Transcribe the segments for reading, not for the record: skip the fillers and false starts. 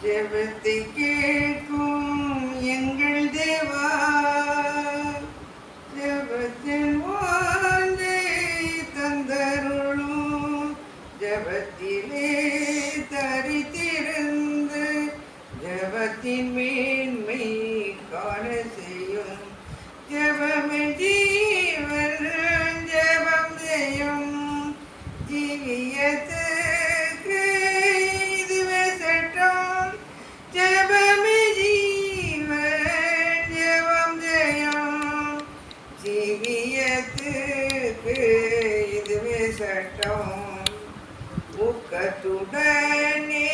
ஜெபத்தை கேட்கும் எங்கள் தேவா, ஜெபத்தின் வாழ்வை தந்தருளும். ஜெபத்திலே தரித்திருந்து ஜெபத்தின் மேன்மை காண செய்யும். ஜெபமே ஜீவன், ஜெபம் செய்யும். ஜீவியத்துக்கு இதுவே சட்டம். ஜெபமே ஜீவன், ஜெபம் ஜெயம். ஜீவியத்துக்கு இதுவே சட்டம். ஊக்கத்துடனே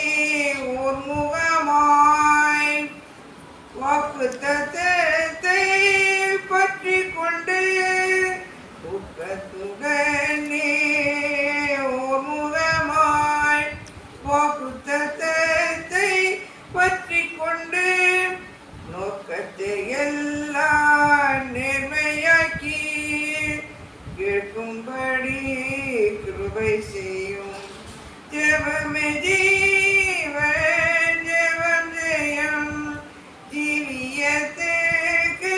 ஓர் முகமாய் வாக்குத்தத்தத்தை பற்றி கொண்டு, ஊக்கத்துடனே ஓர் முகமாய் வாக்குத்தத்தத்தை பற்றி கொண்டு, நோக்கத்தை எல்லாம் நேர்மையாக்கி கேட்கும்படி கிருபை செய்யும். ஜெபமே ஜீவன், ஜெபம் ஜெயம். ஜீவியத்துக்கு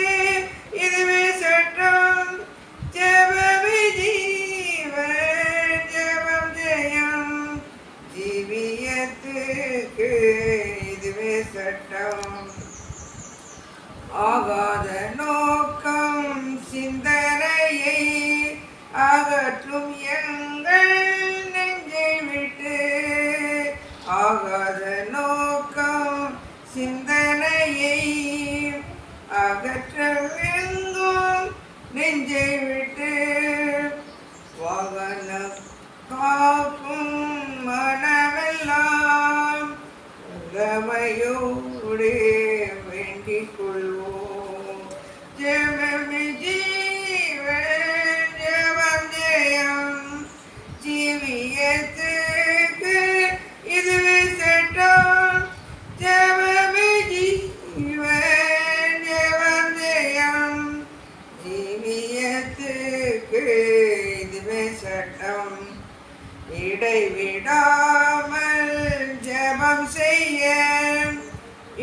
இதுவே சட்டம். ஜெபமே ஜீவன், ஜெபம் ஜெயம். ஜீவியத்துக்கு இதுவே சட்டம். ஆகாத நோக்கம் சிந்தனையை அகற்றும் எங்கள் நெஞ்சை விட்டு. ஆகாத நோக்கம் சிந்தனையை அகற்ற எங்கும் நெஞ்சை விட்டு. வாகன காக்கும் மனமெல்லாம் உலமையோடு வேண்டிக் கொள்வோம். ஜெபமே ஜீவன், ஜெபம் ஜெயம். ஜீவியத்துக்கு இதுவே சட்டம். ஜெபமே ஜீவன், ஜெபம் ஜெயம். ஜீவியத்துக்கு இதுவே சட்டம். இடைவிடாமல் ஜெபம் செய்ய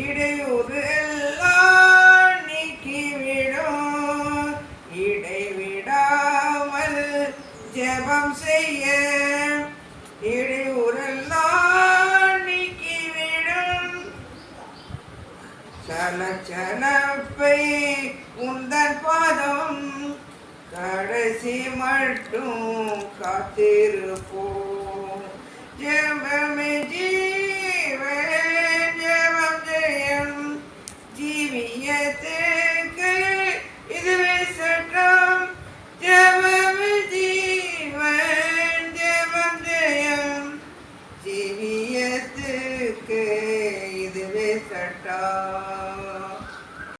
இடையூறு எல்லாம் நீக்கிவிடும். இடைவிடாமல் ஜெபம் செய்ய இடையூறு எல்லாம் நீக்கிவிடும். சலச்சலப்பை உந்தன் பாதம் கடைசி மட்டும் காத்திருப்போம். ஜெபமே ஜீவன், ஜெபம் ஜெயம். ஜீவியத்துக்கு இதுவே சட்டம். ஜெபமே ஜீவன், ஜெபம் ஜெயம். ஜீவியத்துக்கு இதுவே சட்டம்.